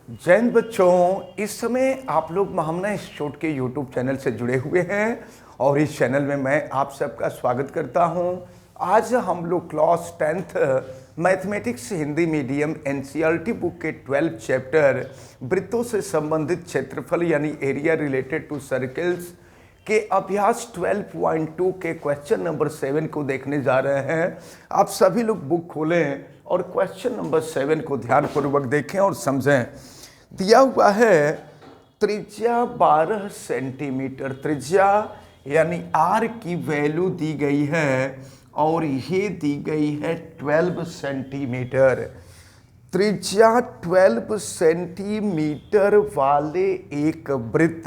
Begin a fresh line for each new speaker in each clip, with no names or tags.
जय हिंद बच्चों, इस समय आप लोग महामना इंस्टीट्यूट के यूट्यूब चैनल से जुड़े हुए हैं और इस चैनल में मैं आप सबका स्वागत करता हूं। आज हम लोग class 10th mathematics Hindi medium NCERT book के 12 चैप्टर वृत्तों से संबंधित क्षेत्रफल यानी एरिया रिलेटेड टू सर्कल्स के अभ्यास 12.2 के क्वेश्चन नंबर 7 को देखने जा रहे हैं। आप सभी लोग बुक खोलें और क्वेश्चन नंबर 7 को ध्यानपूर्वक देखें और समझें। दिया हुआ है त्रिज्या 12 सेंटीमीटर, त्रिज्या यानी आर की वैल्यू दी गई है और ये दी गई है 12 सेंटीमीटर। त्रिज्या 12 सेंटीमीटर वाले एक वृत्त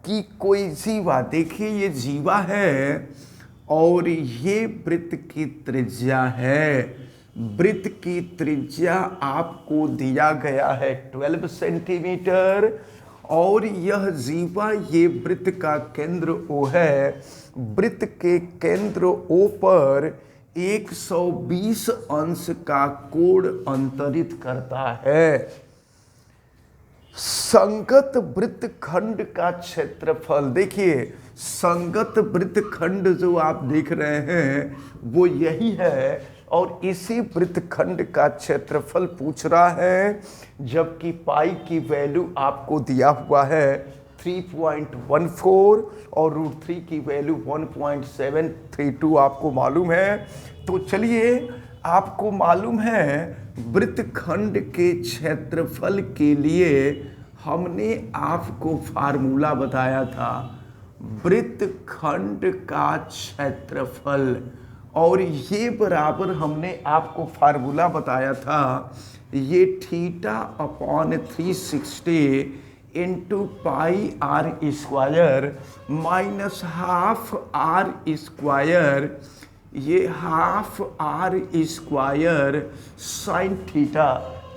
की कोई जीवा, देखिए ये जीवा है और ये वृत्त की त्रिज्या है। वृत्त की त्रिज्या आपको दिया गया है 12 सेंटीमीटर और यह जीवा ये वृत्त का केंद्र O है। वृत्त के केंद्र O पर 120 अंश का कोण अंतरित करता है। संगत वृत्तखंड का क्षेत्रफल, देखिए संगत वृत्तखंड जो आप देख रहे हैं वो यही है और इसी वृत्तखंड का क्षेत्रफल पूछ रहा है, जबकि पाई की वैल्यू आपको दिया हुआ है 3.14 और √3 की वैल्यू 1.732 आपको मालूम है। तो चलिए, आपको मालूम है वृत्तखंड के क्षेत्रफल के लिए हमने आपको फार्मूला बताया था, वृत्तखंड का क्षेत्रफल, और ये बराबर हमने आपको फार्मूला बताया था, ये θ/360 into pi are square minus half R square, ये half R square sine theta.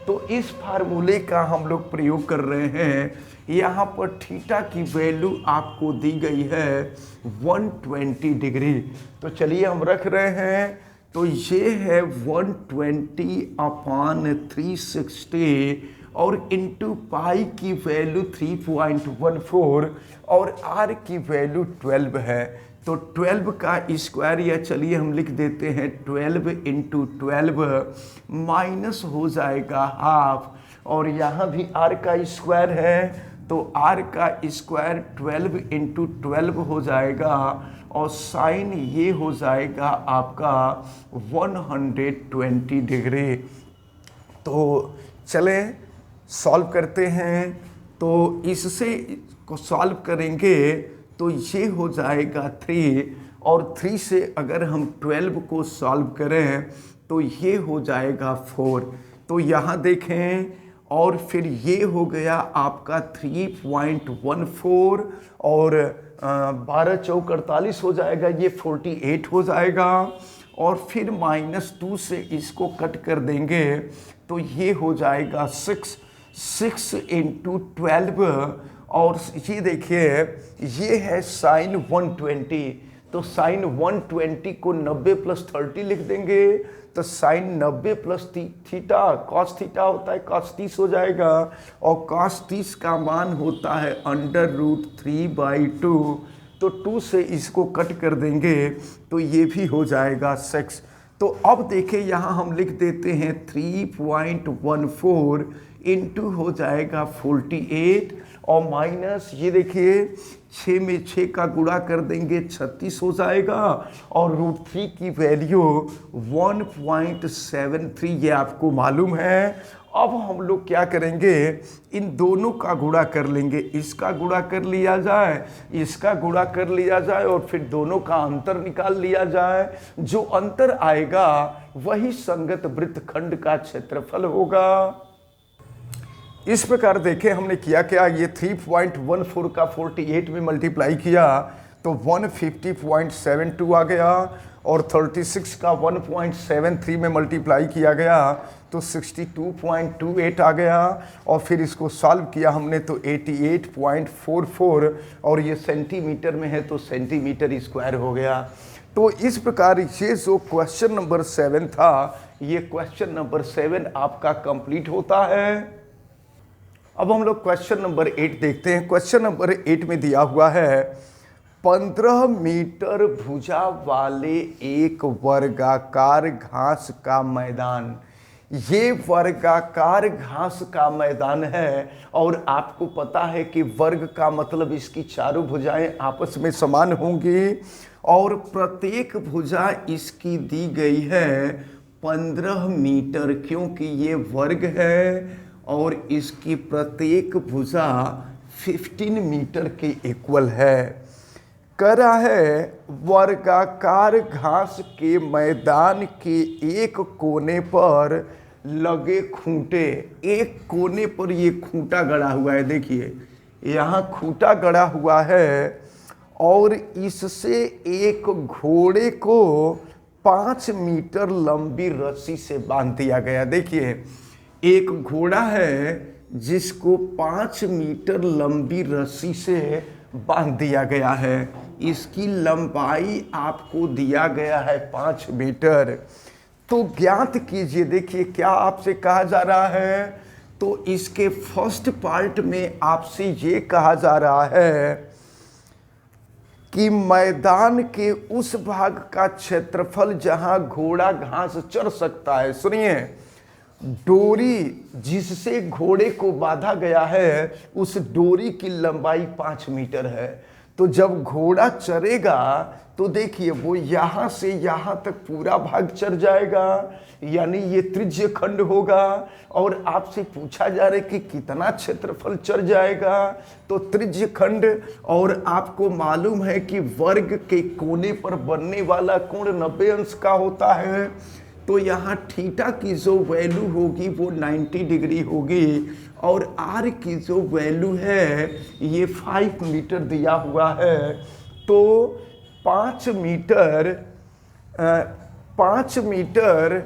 तो इस फार्मूले का हम लोग प्रयोग कर रहे हैं। यहाँ पर थीटा की वैल्यू आपको दी गई है 120 डिग्री। तो चलिए हम रख रहे हैं, तो ये है 120/360 और इंटू पाई की वैल्यू 3.14 और आर की वैल्यू 12 है। तो 12 का स्क्वायर, या चलिए हम लिख देते हैं 12 इंटू 12 माइनस हो जाएगा हाफ, और यहाँ भी आर का स्क्वायर है तो आर का स्क्वायर 12 इंटू 12 हो जाएगा और साइन ये हो जाएगा आपका 120 डिग्री। तो चलें सॉल्व करते हैं। तो इससे को सॉल्व करेंगे तो ये हो जाएगा 3 और 3 से अगर हम 12 को सॉल्व करें तो ये हो जाएगा 4। तो यहाँ देखें, और फिर ये हो गया आपका 3.14 और 12 चौक 48 हो जाएगा, ये 48 हो जाएगा, और फिर -2 से इसको कट कर देंगे तो ये हो जाएगा 6 इंटू 12, और ये देखिए ये है साइन 120। तो साइन 120 को 90 + 30 लिख देंगे तो साइन 90 + थीटा कॉस थीटा होता है, कॉस 30 हो जाएगा, और कॉस 30 का मान होता है √3/2। तो 2 से इसको कट कर देंगे तो ये भी हो जाएगा 6। तो अब देखिए यहाँ हम लिख देते हैं 3.14 इंटू हो जाएगा 48 और माइनस ये देखिए 6 में 6 का गुणा कर देंगे 36 हो जाएगा, और √3 की वैल्यू 1.73 ये आपको मालूम है। अब हम लोग क्या करेंगे, इन दोनों का गुणा कर लेंगे, इसका गुणा कर लिया जाए, इसका गुणा कर लिया जाए और फिर दोनों का अंतर निकाल लिया जाए। जो अंतर आएगा वही संगत वृत्तखंड का क्षेत्रफल होगा। इस प्रकार देखें हमने किया क्या, ये 3.14 का 48 में मल्टीप्लाई किया तो 150.72 आ गया, और 36 का 1.73 में मल्टीप्लाई किया गया तो 62.28 आ गया, और फिर इसको सॉल्व किया हमने तो 88.44, और ये सेंटीमीटर में है तो सेंटीमीटर स्क्वायर हो गया। तो इस प्रकार ये जो क्वेश्चन नंबर 7 था, ये क्वेश्चन नंबर 7 आपका कंप्लीट होता है। अब हम लोग क्वेश्चन नंबर 8 देखते हैं। क्वेश्चन नंबर 8 में दिया हुआ है 15 मीटर भुजा वाले एक वर्गाकार घास का मैदान। ये वर्गाकार घास का मैदान है और आपको पता है कि वर्ग का मतलब इसकी चारों भुजाएं आपस में समान होंगी और प्रत्येक भुजा इसकी दी गई है 15 मीटर, क्योंकि ये वर्ग है और इसकी प्रत्येक भुजा 15 मीटर के इक्वल है। कह रहा है वर्गाकार घास के मैदान के एक कोने पर लगे खूंटे, एक कोने पर ये खूंटा गड़ा हुआ है, देखिए यहाँ खूंटा गड़ा हुआ है और इससे एक घोड़े को 5 मीटर लंबी रस्सी से बांध दिया गया। देखिए एक घोड़ा है जिसको 5 मीटर लंबी रस्सी से बांध दिया गया है। इसकी लंबाई आपको दिया गया है 5 मीटर। तो ज्ञात कीजिए, देखिए क्या आपसे कहा जा रहा है, तो इसके फर्स्ट पार्ट में आपसे ये कहा जा रहा है कि मैदान के उस भाग का क्षेत्रफल जहां घोड़ा घास चर सकता है। सुनिए, डोरी जिससे घोड़े को बांधा गया है उस डोरी की लंबाई 5 मीटर है। तो जब घोड़ा चरेगा तो देखिए वो यहाँ से यहाँ तक पूरा भाग चर जाएगा, यानी ये त्रिज्य खंड होगा। और आपसे पूछा जा रहा है कि कितना क्षेत्रफल चर जाएगा, तो त्रिज्य खंड। और आपको मालूम है कि वर्ग के कोने पर बनने वाला कोण 90 अंश का होता है। तो यहाँ थीटा की जो वैल्यू होगी वो 90 डिग्री होगी और आर की जो वैल्यू है ये 5 मीटर दिया हुआ है। तो 5 मीटर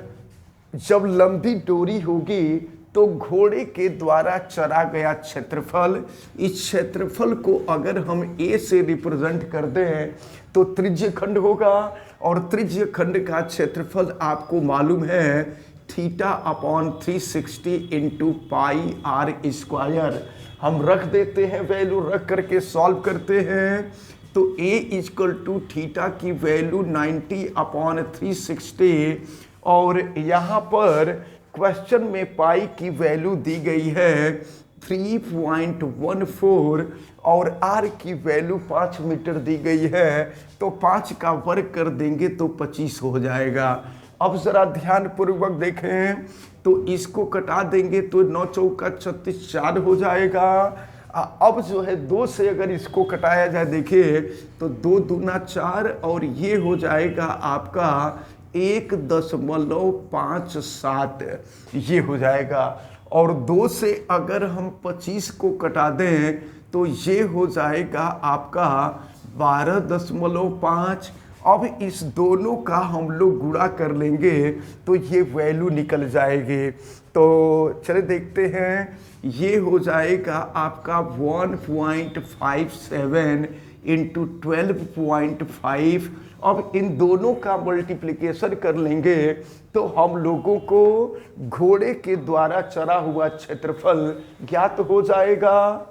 जब लंबी डोरी होगी तो घोड़े के द्वारा चरा गया क्षेत्रफल, इस क्षेत्रफल को अगर हम ए से रिप्रेजेंट कर दें तो त्रिज्य खंड होगा और त्रिज्य खंड का क्षेत्रफल आपको मालूम है theta upon 360 into pi are square. हम रख देते हैं, वैल्यू रख करके सॉल्व करते हैं तो a इक्वल टू थीटा की वैल्यू 90 अपॉन 360 और यहाँ पर क्वेश्चन में पाई की वैल्यू दी गई है 3.14 और r की वैल्यू 5 मीटर दी गई है। तो 5 का वर्ग कर देंगे तो 25 हो जाएगा। अब जरा ध्यान पूर्वक देखें तो इसको कटा देंगे तो 9 चौका 36 4 हो जाएगा। अब जो है 2 से अगर इसको कटाया जाए, देखिए तो 2 दूना 4 और ये हो जाएगा आपका 1.57 ये हो जाएगा। और 2 से अगर हम 25 को कटा दें तो ये हो जाएगा आपका 12.5। अब इस दोनों का हम लोग गुणा कर लेंगे तो ये वैल्यू निकल जाएगी। तो चलिए देखते हैं, ये हो जाएगा आपका 1.57 इंटू 12.5। अब इन दोनों का मल्टीप्लिकेशन कर लेंगे तो हम लोगों को घोड़े के द्वारा चरा हुआ क्षेत्रफल ज्ञात हो जाएगा।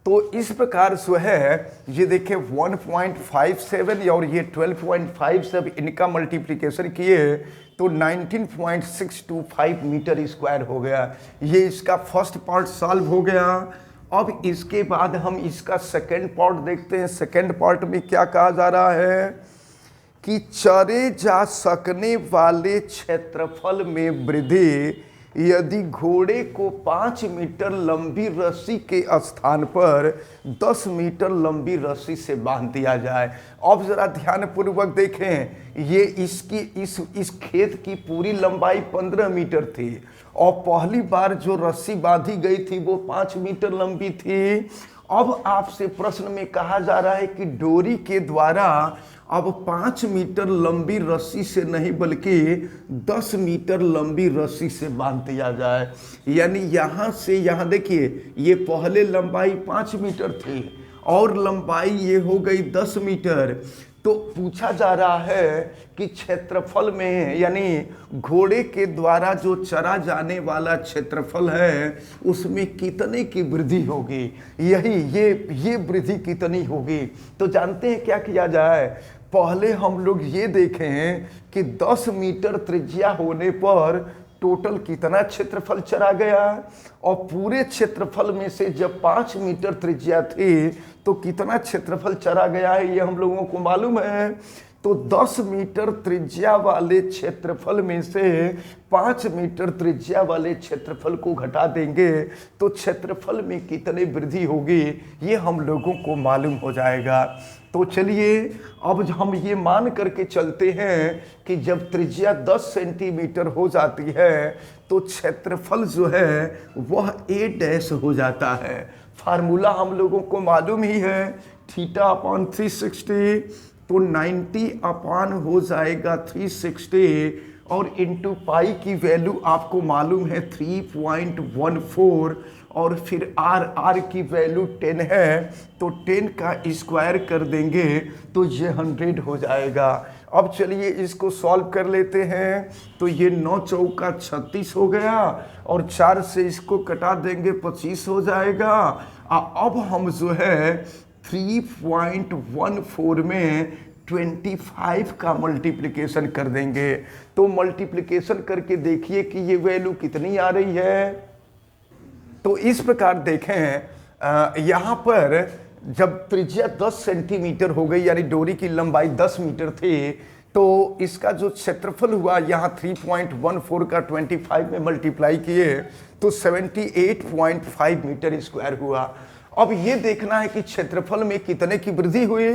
तो इस प्रकार जो है ये देखिए 1.57 और ये 12.5 सब इनका मल्टीप्लिकेशन किए तो 19.625 मीटर स्क्वायर हो गया। ये इसका फर्स्ट पार्ट सॉल्व हो गया। अब इसके बाद हम इसका सेकंड पार्ट देखते हैं। सेकंड पार्ट में क्या कहा जा रहा है कि चरे जा सकने वाले क्षेत्रफल में वृद्धि यदि घोड़े को 5 मीटर लंबी रस्सी के स्थान पर 10 मीटर लंबी रस्सी से बांध दिया जाए। अब जरा ध्यानपूर्वक देखें, ये इसकी इस खेत की पूरी लंबाई 15 मीटर थी और पहली बार जो रस्सी बांधी गई थी वो 5 मीटर लंबी थी। अब आपसे प्रश्न में कहा जा रहा है कि डोरी के द्वारा अब 5 मीटर लंबी रस्सी से नहीं बल्कि 10 मीटर लंबी रस्सी से बांध दिया जाए। यानी यहाँ से यहाँ देखिए, ये पहले लंबाई 5 मीटर थी और लंबाई ये हो गई 10 मीटर। तो पूछा जा रहा है कि क्षेत्रफल में यानी घोड़े के द्वारा जो चरा जाने वाला क्षेत्रफल है उसमें कितने की वृद्धि होगी, यही ये वृद्धि कितनी होगी। तो जानते हैं क्या किया जाए, पहले हम लोग ये देखें कि 10 मीटर त्रिज्या होने पर टोटल कितना क्षेत्रफल चरा गया, और पूरे क्षेत्रफल में से जब 5 मीटर त्रिज्या थी तो कितना क्षेत्रफल चरा गया है ये हम लोगों को मालूम है। तो 10 मीटर त्रिज्या वाले क्षेत्रफल में से 5 मीटर त्रिज्या वाले क्षेत्रफल को घटा देंगे तो क्षेत्रफल में कितनी वृद्धि होगी ये हम लोगों को मालूम हो जाएगा। तो चलिए अब हम ये मान करके चलते हैं कि जब त्रिज्या 10 सेंटीमीटर हो जाती है तो क्षेत्रफल जो है वह a डैश हो जाता है। फार्मूला हम लोगों को मालूम ही है, थीटा अपॉन 360, तो 90 अपान हो जाएगा 360 और इंटू पाई की वैल्यू आपको मालूम है 3.14 और फिर आर की वैल्यू 10 है तो 10 का स्क्वायर कर देंगे तो ये 100 हो जाएगा। अब चलिए इसको सॉल्व कर लेते हैं। तो ये 9 चौका 36 हो गया और 4 से इसको कटा देंगे 25 हो जाएगा। अब हम जो है 3.14 में 25 का मल्टीप्लिकेशन कर देंगे। तो मल्टीप्लिकेशन करके देखिए कि ये वैल्यू कितनी आ रही है। तो इस प्रकार देखें यहाँ पर जब त्रिज्या 10 सेंटीमीटर हो गई यानी डोरी की लंबाई 10 मीटर थी तो इसका जो क्षेत्रफल हुआ यहाँ 3.14 का 25 में मल्टीप्लाई किए तो 78.5 मीटर स्क्वायर हुआ। अब ये देखना है कि क्षेत्रफल में कितने की वृद्धि हुई,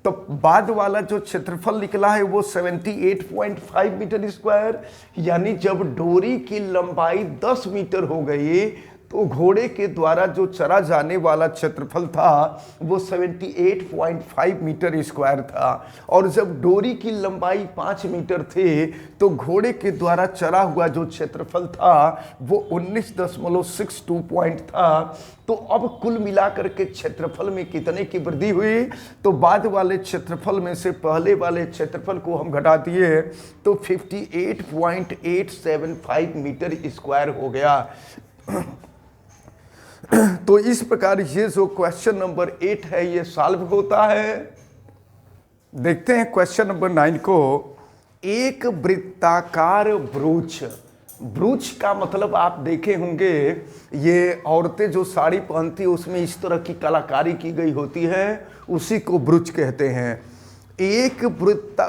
तो बाद वाला जो क्षेत्रफल निकला है वो 78.5 मीटर स्क्वायर, यानी जब डोरी की लंबाई 10 मीटर हो गई तो घोड़े के द्वारा जो चरा जाने वाला क्षेत्रफल था वो 78.5 मीटर स्क्वायर था, और जब डोरी की लंबाई 5 मीटर थी तो घोड़े के द्वारा चरा हुआ जो क्षेत्रफल था वो 19.62 पॉइंट था। तो अब कुल मिलाकर के क्षेत्रफल में कितने की वृद्धि हुई, तो बाद वाले क्षेत्रफल में से पहले वाले क्षेत्रफल को हम घटा दिए तो 58.875 मीटर स्क्वायर हो गया। तो इस प्रकार ये जो क्वेश्चन नंबर 8 है ये सॉल्व होता है। देखते हैं क्वेश्चन नंबर 9 को। एक वृत्ताकार ब्रूच, ब्रूच का मतलब आप देखे होंगे ये औरतें जो साड़ी पहनती है उसमें इस तरह की कलाकारी की गई होती है, उसी को ब्रूच कहते हैं। एक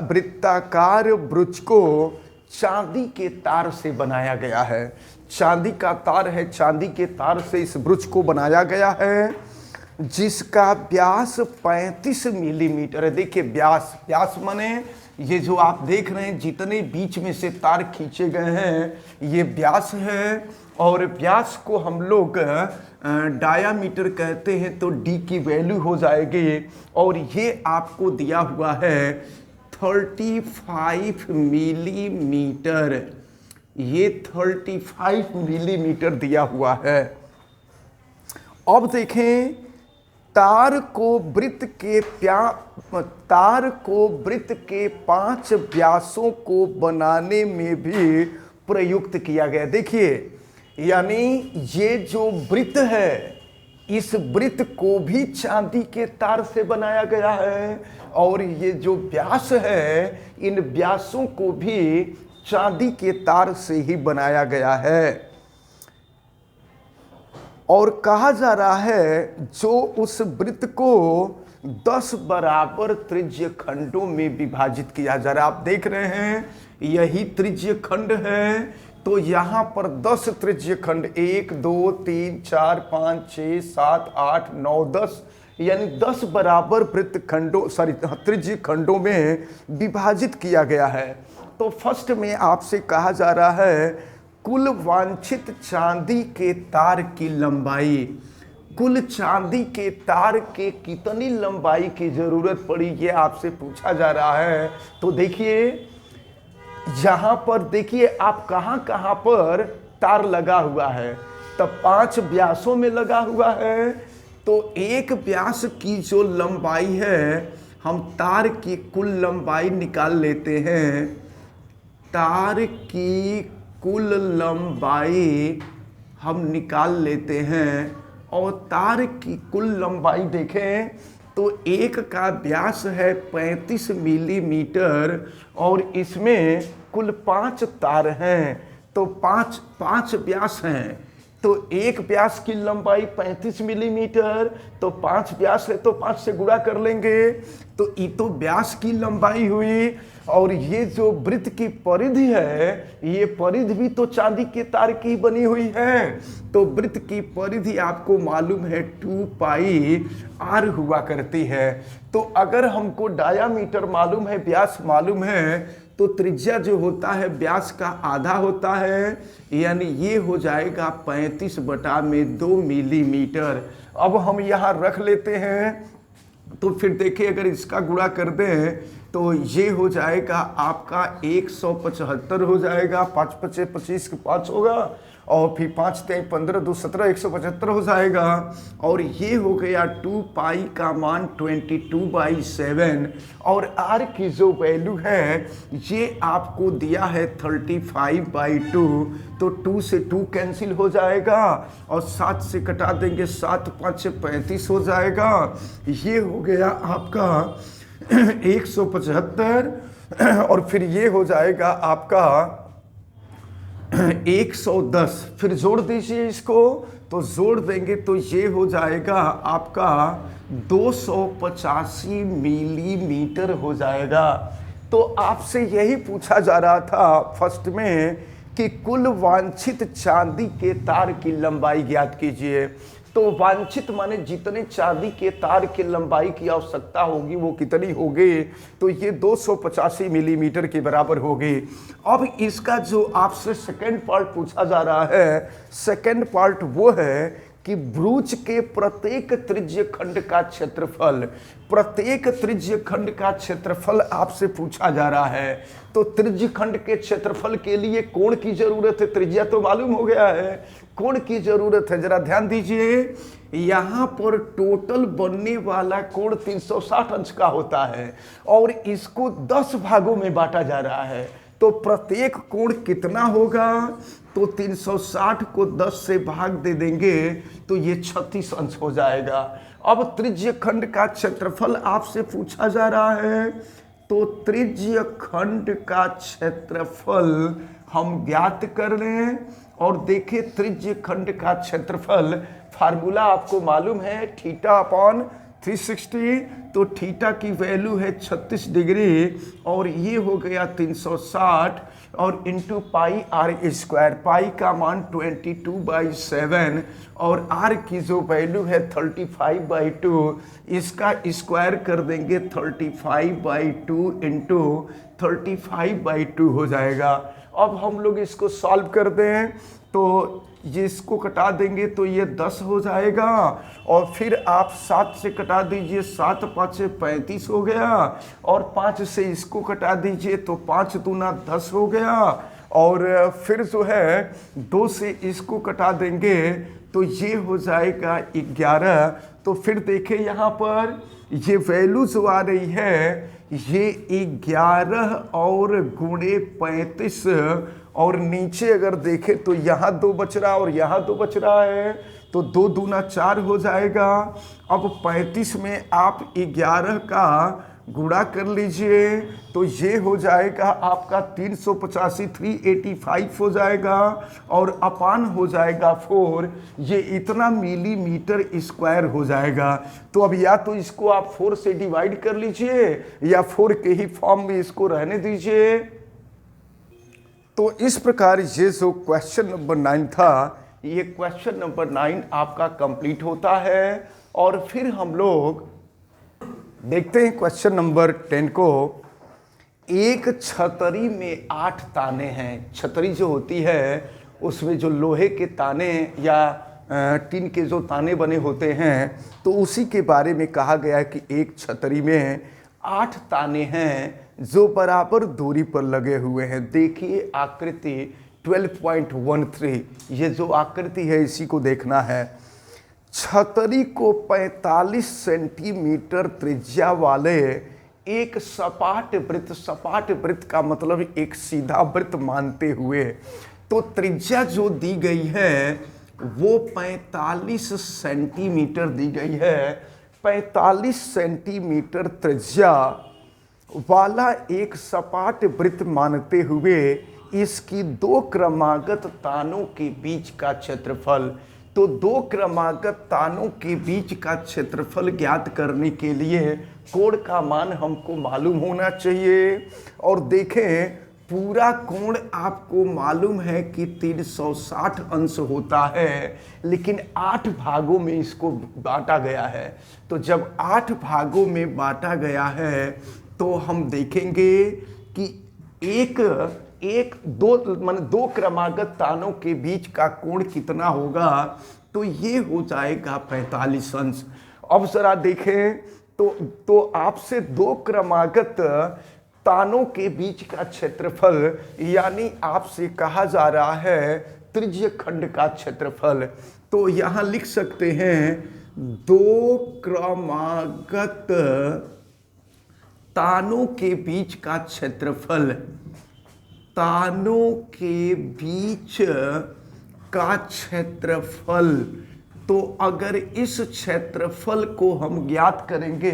वृत्ताकार ब्रूच को चांदी के तार से बनाया गया है। चांदी का तार है, चांदी के तार से इस ब्रूच को बनाया गया है जिसका व्यास 35 मिलीमीटर है। देखिए व्यास, व्यास माने ये जो आप देख रहे हैं जितने बीच में से तार खींचे गए हैं ये व्यास है, और व्यास को हम लोग डायामीटर कहते हैं तो डी की वैल्यू हो जाएगी, और ये आपको दिया हुआ है 35 मिलीमीटर, ये 35 मिलीमीटर दिया हुआ है। अब देखें तार को वृत्त के 5 व्यासों को बनाने में भी प्रयुक्त किया गया। देखिए यानी ये जो वृत्त है इस वृत्त को भी चांदी के तार से बनाया गया है, और ये जो व्यास है इन व्यासों को भी चांदी के तार से ही बनाया गया है। और कहा जा रहा है जो उस वृत्त को 10 बराबर त्रिज्य खंडों में विभाजित किया जा रहा है। आप देख रहे हैं यही त्रिज्य खंड है, तो यहाँ पर 10 त्रिज्य खंड 1 2 3 4 5 6 7 8 9 10 यानी 10 बराबर वृत्त खंडों त्रिज्य खंडों में विभाजित किया गया है। तो फर्स्ट में आपसे कहा जा रहा है कुल वांछित चांदी के तार की लंबाई, कुल चांदी के तार के कितनी लंबाई की जरूरत पड़ी ये आपसे पूछा जा रहा है। तो देखिए यहाँ पर देखिए आप कहाँ कहाँ पर तार लगा हुआ है, तब 5 व्यासों में लगा हुआ है। तो एक व्यास की जो लंबाई है हम तार की कुल लंबाई निकाल लेते हैं। तार की कुल लंबाई हम निकाल लेते हैं और तार की कुल लंबाई देखें तो एक का व्यास है 35 मिलीमीटर और इसमें कुल 5 तार हैं, तो पाँच व्यास हैं। तो एक व्यास की लंबाई 35 मिलीमीटर, तो 5 व्यास है तो 5 से गुणा कर लेंगे, तो ये तो व्यास की लंबाई हुई। और ये जो वृत्त की परिधि है, ये परिधि भी तो चांदी के तार की बनी हुई है। तो वृत्त की परिधि आपको मालूम है 2 पाई आर हुआ करती है। तो अगर हमको डायामीटर मालूम है, व्यास मालूम है, तो त्रिज्या जो होता है व्यास का आधा होता है, यानी ये हो जाएगा 35/2 मिलीमीटर। अब हम यहाँ रख लेते हैं, तो फिर देखिए अगर इसका गुणा कर दें तो ये हो जाएगा आपका 175 हो जाएगा। 5 5 25 के 5 होगा और फिर 5 3 15 2 17 175 हो जाएगा। और ये हो गया 2 पाई का मान 22/7 और आर की जो वैल्यू है ये आपको दिया है 35/2। तो 2 से 2 कैंसिल हो जाएगा और 7 से कटा देंगे, 7 5 35 हो जाएगा। ये हो गया आपका 175 और फिर ये हो जाएगा आपका 110। फिर जोड़ दीजिए इसको, तो जोड़ देंगे तो ये हो जाएगा आपका 285 मिलीमीटर हो जाएगा। तो आपसे यही पूछा जा रहा था फर्स्ट में कि कुल वांछित चांदी के तार की लंबाई ज्ञात कीजिए। तो वांछित माने जितने चांदी के तार की लंबाई की आवश्यकता होगी वो कितनी होगी, तो ये 285 मिलीमीटर के बराबर होगी। अब इसका जो आपसे सेकंड पार्ट पूछा जा रहा है, सेकंड पार्ट वो है कि ब्रूच के प्रत्येक त्रिज्य खंड का क्षेत्रफल, प्रत्येक त्रिज्य खंड का क्षेत्रफल आपसे पूछा जा रहा है। तो त्रिज्य खंड के क्षेत्रफल के लिए कोण की जरूरत है, त्रिज्या तो मालूम हो गया है, कोण की जरूरत है। जरा ध्यान दीजिए, यहां पर टोटल बनने वाला कोण 360 अंश का होता है और इसको 10 भागों में बांटा जा रहा है। तो प्रत्येक कोण कितना होगा, तो 360 को 10 से भाग दे देंगे तो ये 36 अंश हो जाएगा। अब त्रिज्य खंड का क्षेत्रफल आपसे पूछा जा रहा है, तो त्रिज्य खंड का क्षेत्रफल हम ज्ञात कर लें। और देखिए त्रिज्य खंड का क्षेत्रफल फार्मूला आपको मालूम है, θ/360, तो थीटा की वैल्यू है 36 डिग्री और ये हो गया 360 और इंटू पाई आर स्क्वायर, पाई का मान 22/7 और आर की जो वैल्यू है 35/2, इसका स्क्वायर कर देंगे 35/2 इंटू 35/2 हो जाएगा। अब हम लोग इसको सॉल्व कर दें तो ये इसको कटा देंगे तो ये 10 हो जाएगा और फिर आप 7 से कटा दीजिए, 7 5 35 हो गया और 5 से इसको कटा दीजिए तो 5 दूना 10 हो गया और फिर जो है 2 से इसको कटा देंगे तो ये हो जाएगा 11। तो फिर देखिए यहाँ पर ये वैल्यू जो आ रही है ये 11 और गुणे 35 और नीचे अगर देखें तो यहाँ 2 बच रहा और यहाँ 2 बच रहा है, तो 2 दूना 4 हो जाएगा। अब 35 में आप 11 का गुणा कर लीजिए तो ये हो जाएगा आपका 385 385 हो जाएगा और अपान हो जाएगा 4, ये इतना मिलीमीटर स्क्वायर हो जाएगा। तो अब या तो इसको आप 4 से डिवाइड कर लीजिए या 4 के ही फॉर्म में इसको रहने दीजिए। तो इस प्रकार ये जो क्वेश्चन नंबर 9 था, ये क्वेश्चन नंबर 9 आपका कंप्लीट होता है। और फिर हम लोग देखते हैं क्वेश्चन नंबर 10 को। एक छतरी में 8 ताने हैं। छतरी जो होती है उसमें जो लोहे के ताने या टीन के जो ताने बने होते हैं, तो उसी के बारे में कहा गया है कि एक छतरी में 8 ताने हैं जो बराबर दूरी पर लगे हुए हैं। देखिए आकृति 12.13, ये जो आकृति है इसी को देखना है। छतरी को 45 सेंटीमीटर त्रिज्या वाले एक सपाट वृत्त का मतलब एक सीधा वृत्त मानते हुए, तो त्रिज्या जो दी गई है वो 45 सेंटीमीटर दी गई है। 45 सेंटीमीटर त्रिज्या वाला एक सपाट वृत्त मानते हुए इसकी दो क्रमागत तानों के बीच का क्षेत्रफल, तो दो क्रमागत तानों के बीच का क्षेत्रफल ज्ञात करने के लिए कोण का मान हमको मालूम होना चाहिए। और देखें, पूरा कोण आपको मालूम है कि 360 अंश होता है, लेकिन 8 भागों में इसको बांटा गया है। तो जब 8 भागों में बांटा गया है तो हम देखेंगे कि दो क्रमागत तानों के बीच का कोण कितना होगा, तो ये हो जाएगा 45 अंश। अब जरा देखें तो आपसे दो क्रमागत तानों के बीच का क्षेत्रफल, यानी आपसे कहा जा रहा है त्रिज्य खंड का क्षेत्रफल, तो यहां लिख सकते हैं दो क्रमागत तानों के बीच का क्षेत्रफल, तानों के बीच का क्षेत्रफल। तो अगर इस क्षेत्रफल को हम ज्ञात करेंगे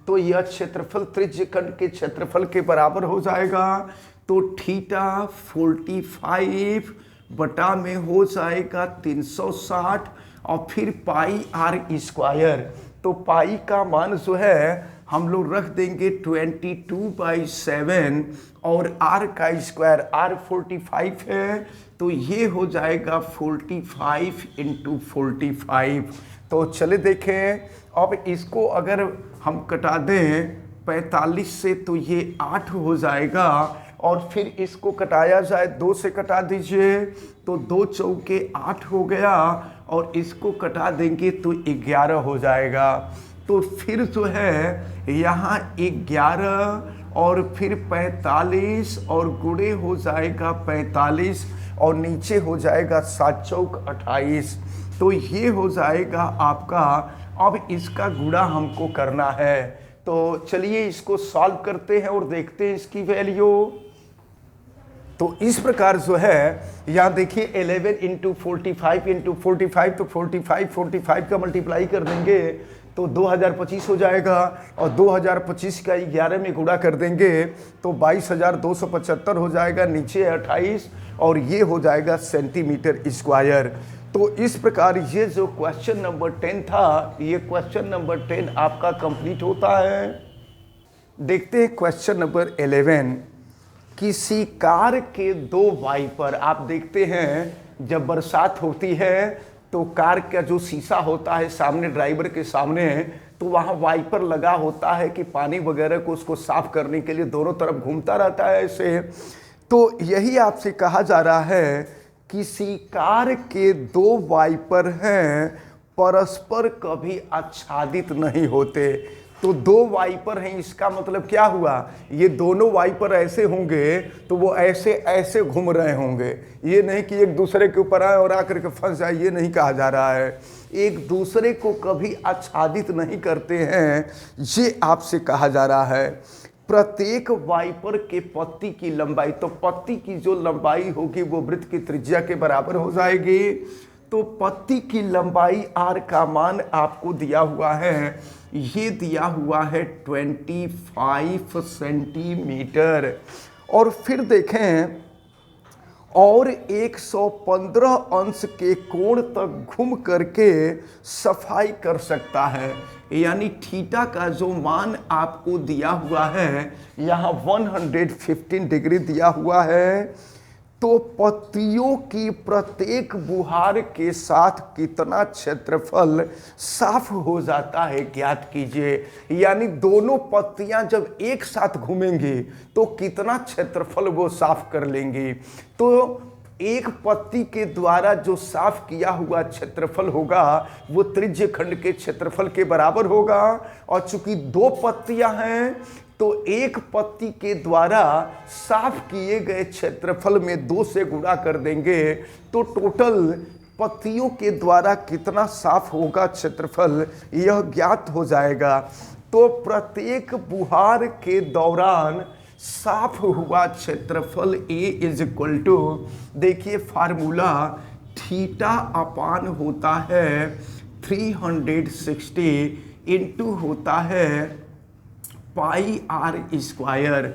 तो यह क्षेत्रफल त्रिज्य खंड के क्षेत्रफल के बराबर हो जाएगा। तो थीटा 45 बटा में हो जाएगा 360 और फिर पाई आर स्क्वायर। तो पाई का मान जो है हम लोग रख देंगे 22/7 और आर का स्क्वायर, आर 45 है तो ये हो जाएगा 45 × 45। तो चले देखें, अब इसको अगर हम कटा दें 45 से तो ये 8 हो जाएगा, और फिर इसको कटाया जाए 2 से कटा दीजिए तो 2 चौके 8 हो गया, और इसको कटा देंगे तो 11 हो जाएगा। तो फिर जो है यहाँ 11 और फिर 45 और गुणे हो जाएगा 45 और नीचे हो जाएगा 7 चौक 28। तो ये हो जाएगा आपका। अब इसका गुणा हमको करना है, तो चलिए इसको सॉल्व करते हैं और देखते हैं इसकी वैल्यू। तो इस प्रकार जो है यहाँ देखिए 11 × 45 × 45, तो 45 का मल्टीप्लाई कर देंगे तो 2025 हो जाएगा, और 2025 का 11 में गुणा कर देंगे तो 22,275 हो जाएगा, नीचे 28 और ये हो जाएगा सेंटीमीटर स्क्वायर। तो इस प्रकार ये जो क्वेश्चन नंबर 10 था, ये क्वेश्चन नंबर 10 आपका कंप्लीट होता है। देखते हैं क्वेश्चन नंबर 11। किसी कार के 2 वाइपर, आप देखते हैं जब बरसात होती है तो कार का जो शीशा होता है सामने ड्राइवर के सामने, तो वहाँ वाइपर लगा होता है कि पानी वगैरह को उसको साफ करने के लिए दोनों तरफ घूमता रहता है ऐसे। तो यही आपसे कहा जा रहा है किसी कार के 2 वाइपर हैं, परस्पर कभी आच्छादित नहीं होते। तो 2 वाइपर हैं, इसका मतलब क्या हुआ, ये दोनों वाइपर ऐसे होंगे तो वो ऐसे ऐसे घूम रहे होंगे, ये नहीं कि एक दूसरे के ऊपर आए और आकर के फंस जाए, ये नहीं कहा जा रहा है। एक दूसरे को कभी आच्छादित नहीं करते हैं, ये आपसे कहा जा रहा है। प्रत्येक वाइपर के पत्ती की लंबाई, तो पत्ती की जो लंबाई होगी वो वृत्त की त्रिज्या के बराबर हो जाएगी। तो पत्ती की लंबाई आर का मान आपको दिया हुआ है, ये दिया हुआ है 25 सेंटीमीटर। और फिर देखें, और 115 अंश के कोण तक घूम करके सफाई कर सकता है, यानी थीटा का जो मान आपको दिया हुआ है यहाँ 115 डिग्री दिया हुआ है। तो पत्तियों की प्रत्येक बुहार के साथ कितना क्षेत्रफल साफ हो जाता है ज्ञात कीजिए। यानी दोनों पत्तियां जब एक साथ घूमेंगी तो कितना क्षेत्रफल वो साफ कर लेंगी। तो एक पत्ती के द्वारा जो साफ किया हुआ क्षेत्रफल होगा वो त्रिज्य खंड के क्षेत्रफल के बराबर होगा। और चूंकि 2 पत्तियां हैं तो एक पत्ती के द्वारा साफ किए गए क्षेत्रफल में 2 से गुणा कर देंगे तो टोटल पत्तियों के द्वारा कितना साफ होगा क्षेत्रफल, यह ज्ञात हो जाएगा। तो प्रत्येक बुहार के दौरान साफ हुआ क्षेत्रफल A इज इक्वल टू, देखिए फार्मूला, थीटा अपान होता है 360 इंटू होता है पाई आर स्क्वायर।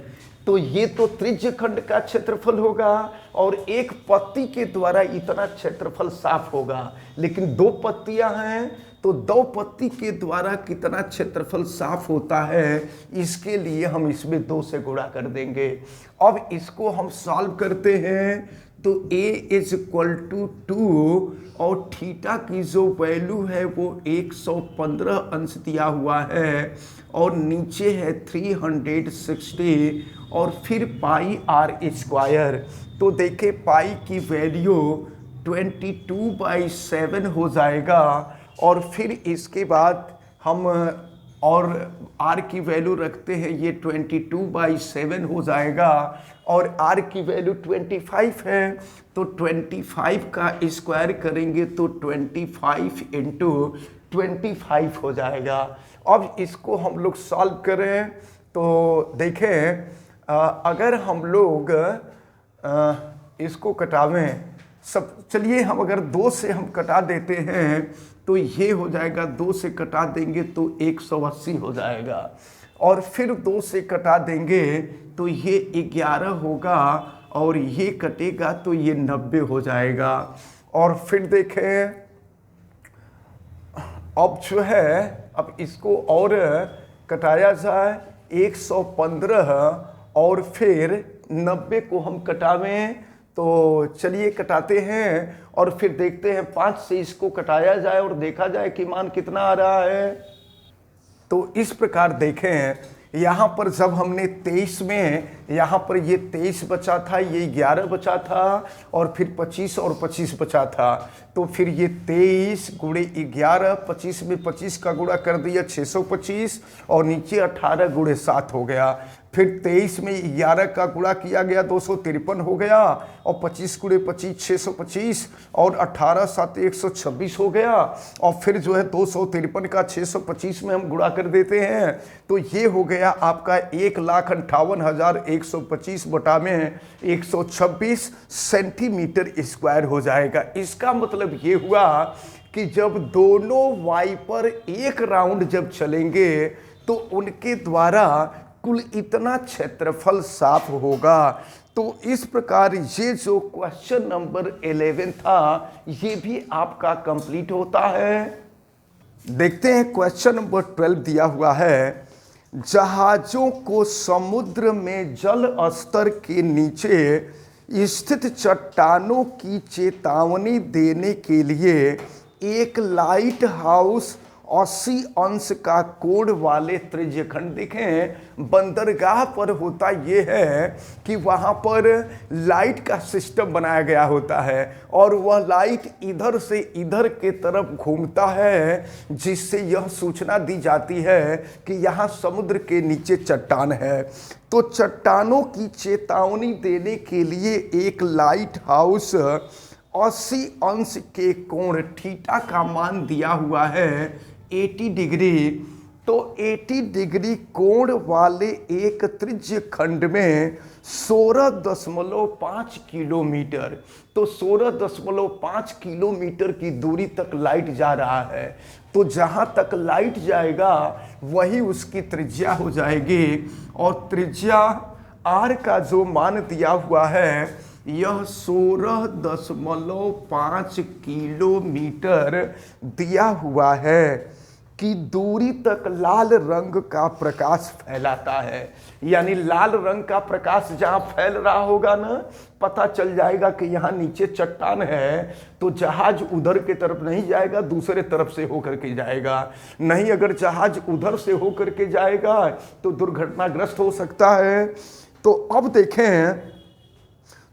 तो ये तो त्रिज्य खंड का क्षेत्रफल होगा और एक पत्ती के द्वारा इतना क्षेत्रफल साफ होगा। लेकिन दो पत्तियां हैं तो दो पत्ती के द्वारा कितना क्षेत्रफल साफ होता है, इसके लिए हम इसमें 2 से गुणा कर देंगे। अब इसको हम सॉल्व करते हैं तो a इज इक्वल टू 2 और थीटा की जो वैल्यू है वो 115 अंश दिया हुआ है और नीचे है 360 और फिर पाई आर स्क्वायर। तो देखे पाई की वैल्यू 22/7 हो जाएगा और फिर इसके बाद हम और r की वैल्यू रखते हैं, ये 22/7 हो जाएगा और r की वैल्यू 25 है तो 25 का स्क्वायर करेंगे तो 25 इंटू 25 हो जाएगा। अब इसको हम लोग सॉल्व करें तो देखें, अगर हम लोग इसको कटावें सब, चलिए हम अगर 2 से हम कटा देते हैं तो ये हो जाएगा, 2 से कटा देंगे तो 180 हो जाएगा और फिर 2 से कटा देंगे तो ये 11 होगा और ये कटेगा तो ये 90 हो जाएगा। और फिर देखें अब जो है, अब इसको और कटाया जाए 115 और फिर 90 को हम कटावें तो चलिए कटाते हैं और फिर देखते हैं 5 से इसको कटाया जाए और देखा जाए कि मान कितना आ रहा है। तो इस प्रकार देखें, यहाँ पर जब हमने 23 में, यहाँ पर ये 23 बचा था, ये 11 बचा था और फिर 25 और 25 बचा था, तो फिर ये 23 गुणे 11, 25 में 25 का गुणा कर दिया 625 और नीचे 18 गुणे 7 हो गया। फिर 23 में 11 का गुणा किया गया 253 हो गया और 25 गुणे 25 625 और 18 7 126 हो गया और फिर जो है 253 का 625 में हम गुणा कर देते हैं तो ये हो गया आपका 1,58,125 बटा में 126 सेंटीमीटर स्क्वायर हो जाएगा। इसका मतलब ये हुआ कि जब दोनों वाइपर एक राउंड जब चलेंगे तो उनके द्वारा कुल इतना क्षेत्रफल साफ होगा। तो इस प्रकार ये जो क्वेश्चन नंबर 11 था ये भी आपका कंप्लीट होता है। देखते हैं क्वेश्चन नंबर 12 दिया हुआ है, जहाजों को समुद्र में जल स्तर के नीचे स्थित चट्टानों की चेतावनी देने के लिए एक लाइट हाउस 80 अंश का कोण वाले त्रिज्य खंड, देखें बंदरगाह पर होता ये है कि वहाँ पर लाइट का सिस्टम बनाया गया होता है और वह लाइट इधर से इधर के तरफ घूमता है जिससे यह सूचना दी जाती है कि यहाँ समुद्र के नीचे चट्टान है। तो चट्टानों की चेतावनी देने के लिए एक लाइट हाउस 80 अंश के कोण थीटा का मान दिया हुआ है 80 डिग्री। तो 80 डिग्री कोण वाले एक त्रिज्य खंड में 16.5 किलोमीटर, तो 16.5 किलोमीटर की दूरी तक लाइट जा रहा है। तो जहाँ तक लाइट जाएगा वही उसकी त्रिज्या हो जाएगी और त्रिज्या आर का जो मान दिया हुआ है यह 16.5 किलोमीटर दिया हुआ है कि दूरी तक लाल रंग का प्रकाश फैलाता है। यानी लाल रंग का प्रकाश जहाँ फैल रहा होगा ना, पता चल जाएगा कि यहाँ नीचे चट्टान है, तो जहाज उधर के तरफ नहीं जाएगा, दूसरे तरफ से होकर के जाएगा। नहीं, अगर जहाज उधर से होकर के जाएगा तो दुर्घटनाग्रस्त हो सकता है। तो अब देखें,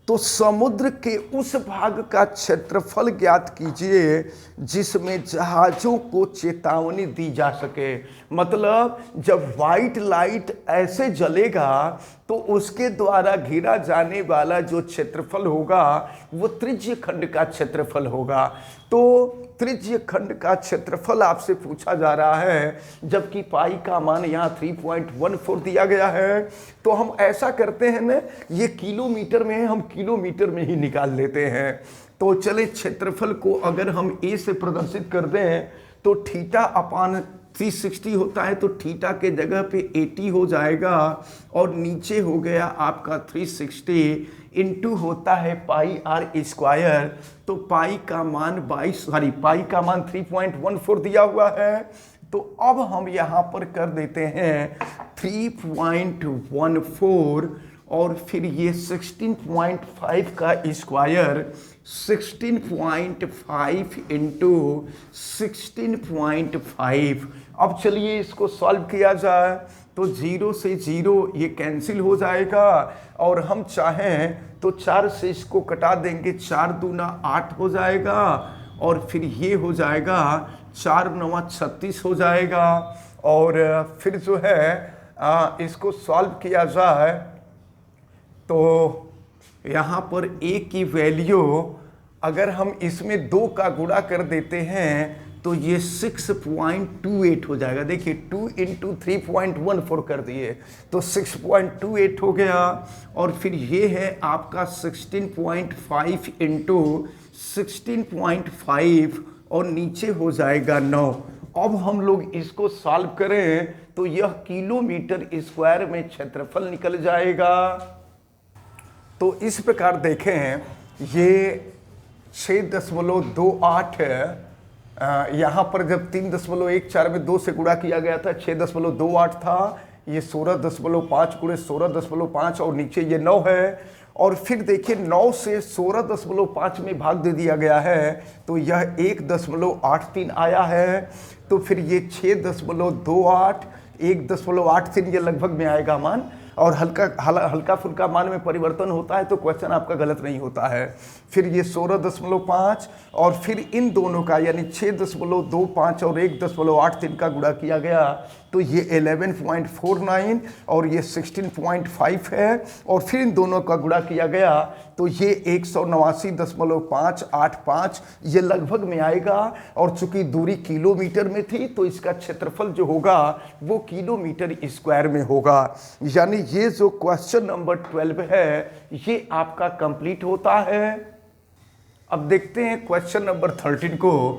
तो समुद्र के उस भाग का क्षेत्रफल ज्ञात कीजिए जिसमें जहाज़ों को चेतावनी दी जा सके। मतलब जब वाइट लाइट ऐसे जलेगा तो तो उसके द्वारा घेरा जाने वाला जो क्षेत्रफल होगा वो त्रिज्य खंड का क्षेत्रफल होगा। तो त्रिज्य खंड का क्षेत्रफल आपसे पूछा जा रहा है, जबकि पाई का मान यहाँ 3.14 दिया गया है। तो हम ऐसा करते हैं ना, ये किलोमीटर में है, हम किलोमीटर में ही निकाल लेते हैं। तो चले क्षेत्रफल को अगर हम ए से प्रदर्शित कर दें तो थीटा अपान 360 होता है, तो थीटा के जगह पे 80 हो जाएगा और नीचे हो गया आपका 360 इंटू होता है पाई आर स्क्वायर। तो पाई का मान 3.14 दिया हुआ है। तो अब हम यहाँ पर कर देते हैं 3.14 और फिर ये 16.5 का स्क्वायर, 16.5 इंटू 16.5। अब चलिए इसको सॉल्व किया जाए तो 0 से 0 ये कैंसिल हो जाएगा और हम चाहें तो 4 से इसको कटा देंगे, 4 दूना 8 हो जाएगा और फिर ये हो जाएगा 4 9 36 हो जाएगा। और फिर जो है इसको सॉल्व किया जाए तो यहाँ पर a की वैल्यू अगर हम इसमें 2 का गुणा कर देते हैं तो ये 6.28 हो जाएगा। देखिए 2 इंटू 3.14 कर दिए तो 6.28 हो गया और फिर ये है आपका 16.5 इंटू 16.5 और नीचे हो जाएगा 9। अब हम लोग इसको सॉल्व करें तो यह किलोमीटर स्क्वायर में क्षेत्रफल निकल जाएगा। तो इस प्रकार देखें, ये 6.28 है। यहाँ पर जब 3.14 में 2 से गुणा किया गया था 6.28 था, ये 16.5 गुणे 16.5 और नीचे ये 9 है। और फिर देखिए 9 से 16.5 में भाग दे दिया गया है तो यह 1.83 आया है। तो फिर ये 6.28 1.83 ये लगभग में आएगा मान, और हल्का फुल्का मान में परिवर्तन होता है तो क्वेश्चन आपका गलत नहीं होता है। फिर ये 16.5 और फिर इन दोनों का यानी 6.25 और 1.83 का गुणा किया गया तो ये 11.49 और ये 16.5 है और फिर इन दोनों का गुणा किया गया तो ये 189.585 ये लगभग में आएगा। और चूंकि दूरी किलोमीटर में थी तो इसका क्षेत्रफल जो होगा वो किलोमीटर स्क्वायर में होगा। यानी ये जो क्वेश्चन नंबर 12 है ये आपका कंप्लीट होता है। अब देखते हैं क्वेश्चन नंबर 13 को।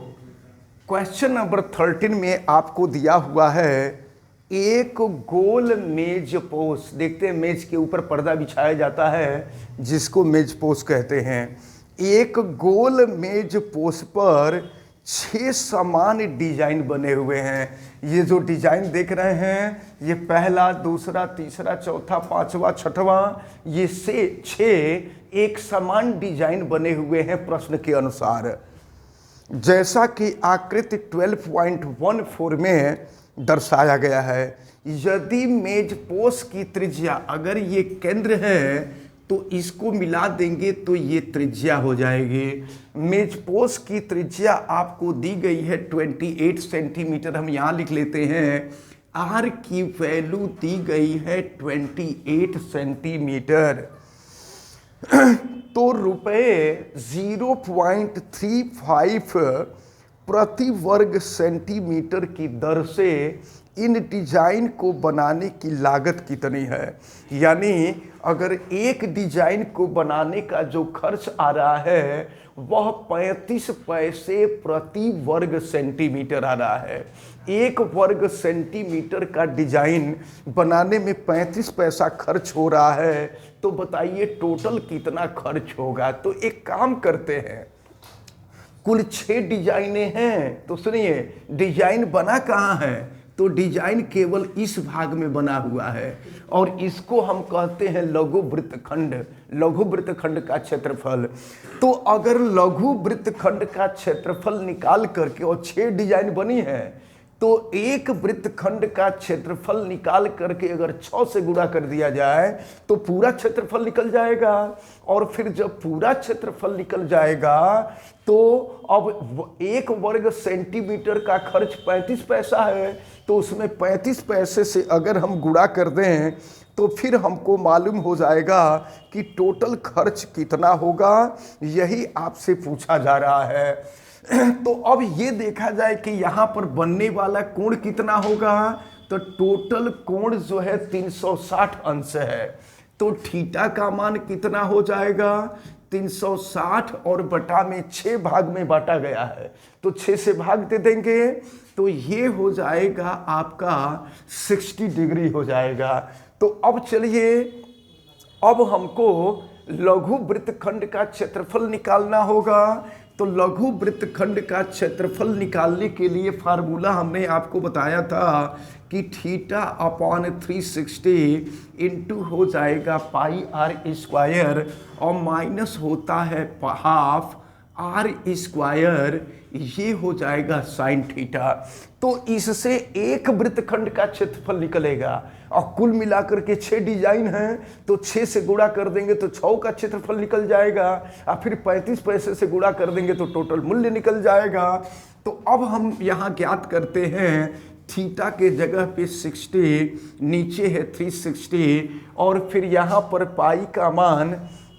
क्वेश्चन नंबर 13 में आपको दिया हुआ है एक गोल मेज पोस। देखते हैं, मेज के ऊपर पर्दा बिछाया जाता है जिसको मेज पोस कहते हैं। एक गोल मेज पोस पर 6 समान डिजाइन बने हुए हैं। ये जो डिजाइन देख रहे हैं ये पहला, दूसरा, तीसरा, चौथा, पांचवा, छठवां, ये से 6 एक समान डिजाइन बने हुए हैं प्रश्न के अनुसार, जैसा कि आकृति 12.14 में दर्शाया गया है। यदि मेज पोस की त्रिज्या, अगर ये केंद्र है तो इसको मिला देंगे तो ये त्रिज्या हो जाएगी। मेज पोस की त्रिज्या आपको दी गई है 28 सेंटीमीटर, हम यहाँ लिख लेते हैं। आर की वैल्यू दी गई है 28 सेंटीमीटर। तो रुपए 0.35 प्रति वर्ग सेंटीमीटर की दर से इन डिजाइन को बनाने की लागत कितनी है। यानी अगर एक डिजाइन को बनाने का जो खर्च आ रहा है वह 35 पैसे प्रति वर्ग सेंटीमीटर आ रहा है। 1 वर्ग सेंटीमीटर का डिजाइन बनाने में 35 पैसा खर्च हो रहा है, तो बताइए टोटल कितना खर्च होगा। तो एक काम करते हैं, कुल 6 डिजाइनें हैं, तो सुनिए डिजाइन बना कहाँ है, तो डिजाइन केवल इस भाग में बना हुआ है और इसको हम कहते हैं लघु वृत्तखंड। लघु वृत्तखंड का क्षेत्रफल। तो अगर लघु वृत्तखंड का क्षेत्रफल निकाल करके और 6 डिजाइन बनी है तो एक वृत्तखंड का क्षेत्रफल निकाल करके अगर 6 से गुणा कर दिया जाए तो पूरा क्षेत्रफल निकल जाएगा। और फिर जब पूरा क्षेत्रफल निकल जाएगा तो अब 1 वर्ग सेंटीमीटर का खर्च 35 पैसा है, तो उसमें 35 पैसे से अगर हम गुणा कर दें तो फिर हमको मालूम हो जाएगा कि टोटल खर्च कितना होगा, यही आपसे पूछा जा रहा है। तो अब ये देखा जाए कि यहाँ पर बनने वाला कोण कितना होगा, तो टोटल कोण जो है 360 अंश है। तो थीटा का मान कितना हो जाएगा, 360 और बटा में 6 भाग में बांटा गया है, तो 6 से भाग दे देंगे तो ये हो जाएगा आपका 60 डिग्री हो जाएगा। तो अब चलिए, अब हमको लघु वृत्तखंड का क्षेत्रफल निकालना होगा। तो लघु वृत्तखंड का क्षेत्रफल निकालने के लिए फार्मूला हमने आपको बताया था कि थीटा अपॉन 360 इंटू हो जाएगा पाई आर स्क्वायर और माइनस होता है हाफ आर स्क्वायर, ये हो जाएगा साइन थीटा। तो इससे एक वृत्तखंड का क्षेत्रफल निकलेगा और कुल मिलाकर के 6 डिजाइन हैं, तो 6 से गुणा कर देंगे तो 6 का क्षेत्रफल निकल जाएगा और फिर 35 पैसे से गुणा कर देंगे तो टोटल मूल्य निकल जाएगा। तो अब हम यहाँ ज्ञात करते हैं थीटा के जगह पे 60, नीचे है 360 और फिर यहाँ पर पाई का मान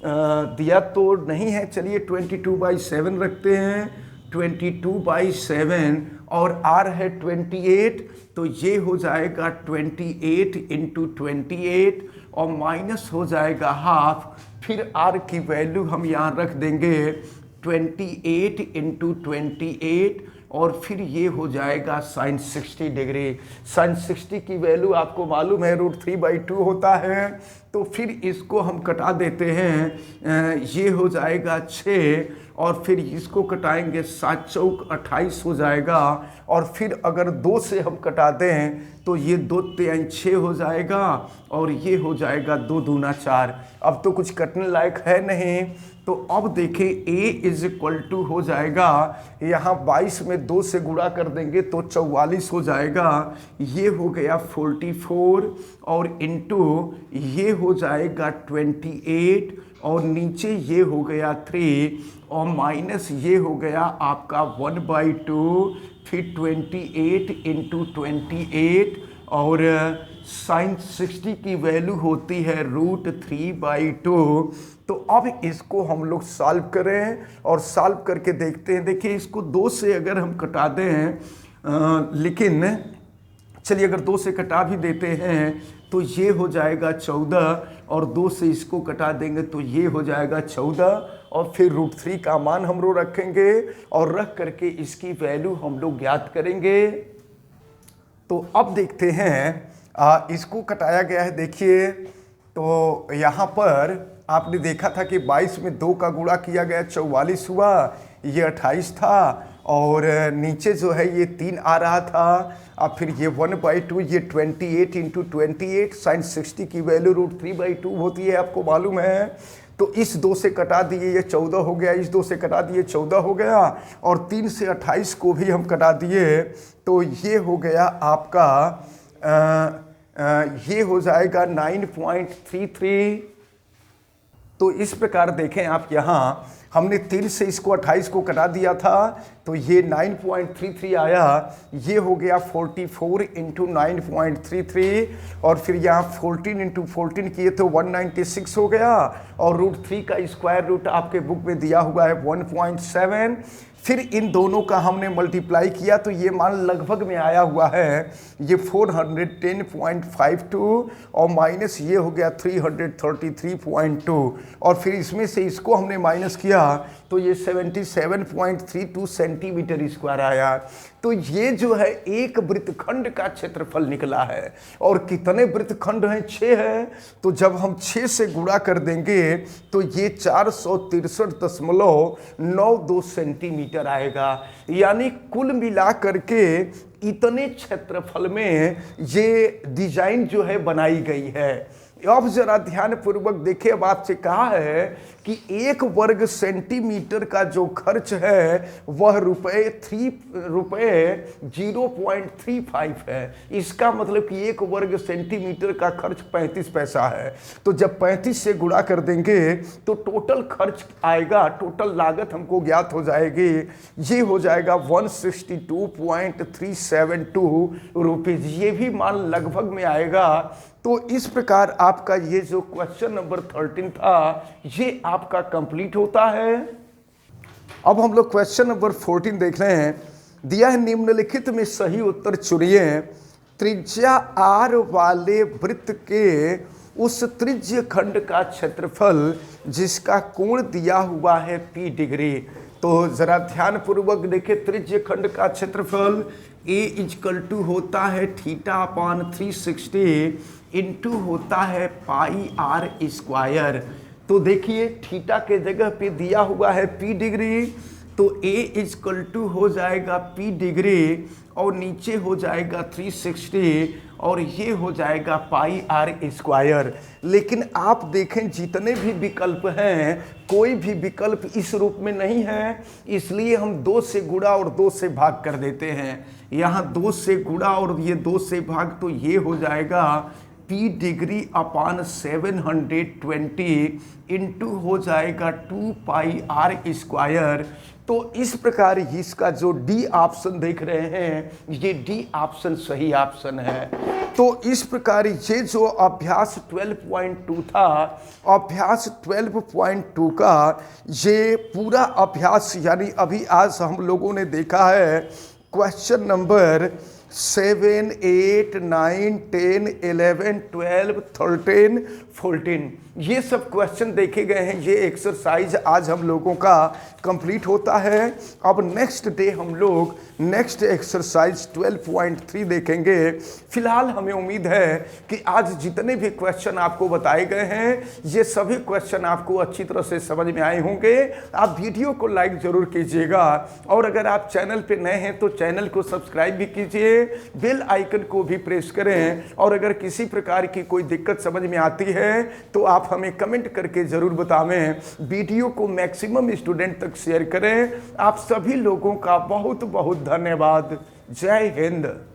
दिया तो नहीं है, चलिए 22/7 रखते हैं, 22/7 और आर है 28, तो ये हो जाएगा 28 इंटू 28 और माइनस हो जाएगा हाफ, फिर आर की वैल्यू हम यहाँ रख देंगे 28 इंटू 28 और फिर ये हो जाएगा साइन 60 डिग्री। साइन 60 की वैल्यू आपको मालूम है √3/2 होता है, तो फिर इसको हम कटा देते हैं, ये हो जाएगा 6 और फिर इसको कटाएंगे 7 चौक 28 हो जाएगा और फिर अगर 2 से हम कटा दें तो ये 2 3 6 हो जाएगा और ये हो जाएगा 2 दूना 4। अब तो कुछ कटने लायक है नहीं, तो अब देखें a = हो जाएगा, यहाँ 22 में 2 से गुणा कर देंगे तो 44 हो जाएगा, ये हो गया 44 और इंटू ये हो जाएगा 28 और नीचे ये हो गया 3 और माइनस ये हो गया आपका 1/2, फिर 28 इंटू 28 और साइन 60 की वैल्यू होती है √3/2। तो अब इसको हम लोग सॉल्व करें और सॉल्व करके देखते हैं। देखिए इसको 2 से अगर हम कटा दें, लेकिन चलिए अगर 2 से कटा भी देते हैं तो ये हो जाएगा 14 और 2 से इसको कटा देंगे तो ये हो जाएगा 14 और फिर √3 का मान हम लोग रखेंगे और रख करके इसकी वैल्यू हम लोग ज्ञात करेंगे। तो अब देखते हैं इसको कटाया गया है। देखिए तो यहाँ पर आपने देखा था कि 22 में 2 का गुणा किया गया 44 हुआ, ये 28 था और नीचे जो है ये 3 आ रहा था, अब फिर ये 1/2, ये 28 इंटू 28, साइन 60 की वैल्यू √3/2 होती है, आपको मालूम है। तो इस 2 से कटा दिए ये 14 हो गया, इस 2 से कटा दिए 14 हो गया और 3 से 28 को भी हम कटा दिए तो ये हो गया आपका ये हो जाएगा 9.33। तो इस प्रकार देखें आप, यहाँ हमने 3 से इसको 28 को कटा दिया था तो ये 9.33 आया, ये हो गया 44 इंटू 9.33 और फिर यहाँ 14 इंटू 14 किए तो 196 हो गया और √3 का स्क्वायर रूट आपके बुक में दिया हुआ है 1.7। फिर इन दोनों का हमने मल्टीप्लाई किया तो ये मान लगभग में आया हुआ है, ये 410.52 और माइनस ये हो गया 333.2 और फिर इसमें से इसको हमने माइनस किया तो ये 77.32 सेंटीमीटर स्क्वायर आया। तो ये जो है एक वृत्तखंड का क्षेत्रफल निकला है और कितने वृत्तखंड हैं, 6 हैं। तो जब हम 6 से गुणा कर देंगे तो ये 463.92 सेंटीमीटर आएगा, यानी कुल मिला करके इतने क्षेत्रफल में ये डिजाइन जो है बनाई गई है। अब जरा ध्यान पूर्वक देखिए, अब आपसे कहा है कि 1 वर्ग सेंटीमीटर का जो खर्च है वह रुपए 0.35 है। इसका मतलब कि 1 वर्ग सेंटीमीटर का खर्च 35 पैसा है। तो जब 35 से गुणा कर देंगे तो टोटल खर्च आएगा, टोटल लागत हमको ज्ञात हो जाएगी। ये हो जाएगा 162.372 रुपीज। ये भी मान लगभग में आएगा। तो इस प्रकार आपका ये जो क्वेश्चन नंबर 13 था ये आपका कंप्लीट होता है। अब हम लोग क्वेश्चन नंबर 14 देख रहे हैं। दिया है निम्नलिखित में सही उत्तर चुनिए। त्रिज्या r वाले वृत्त के उस त्रिज्य खंड का क्षेत्रफल जिसका कोण दिया हुआ है p डिग्री। तो जरा ध्यान पूर्वक देखिए, त्रिज्य खंड का क्षेत्रफल a इजकल होता है θ/360 इंटू होता है पाई r स्क्वायर। तो देखिए थीटा के जगह पे दिया हुआ है p डिग्री, तो a इजकल हो जाएगा p डिग्री और नीचे हो जाएगा 360 और ये हो जाएगा पाई r स्क्वायर। लेकिन आप देखें जितने भी विकल्प हैं कोई भी विकल्प इस रूप में नहीं है, इसलिए हम 2 से गुणा और 2 से भाग कर देते हैं। यहाँ 2 से गुणा और ये 2 से भाग, तो ये हो जाएगा p डिग्री अपान 720 इंटू हो जाएगा 2 पाई r स्क्वायर। तो इस प्रकार इसका जो डी ऑप्शन देख रहे हैं ये डी ऑप्शन सही ऑप्शन है। तो इस प्रकार ये जो अभ्यास 12.2 था, अभ्यास 12.2 का ये पूरा अभ्यास यानी अभी आज हम लोगों ने देखा है क्वेश्चन नंबर 7, 8, 9, 10, 11, 12, 13, 14 ये सब क्वेश्चन देखे गए हैं। ये एक्सरसाइज आज हम लोगों का कंप्लीट होता है। अब नेक्स्ट डे हम लोग नेक्स्ट एक्सरसाइज 12.3 देखेंगे। फिलहाल हमें उम्मीद है कि आज जितने भी क्वेश्चन आपको बताए गए हैं ये सभी क्वेश्चन आपको अच्छी तरह से समझ में आए होंगे। आप वीडियो को लाइक जरूर कीजिएगा और अगर आप चैनल पे नए हैं तो चैनल को सब्सक्राइब भी कीजिए, बेल आइकन को भी प्रेस करें। और अगर किसी प्रकार की कोई दिक्कत समझ में आती है तो आप हमें कमेंट करके जरूर बतावें। वीडियो को मैक्सिमम स्टूडेंट तक शेयर करें। आप सभी लोगों का बहुत बहुत धन्यवाद। जय हिंद।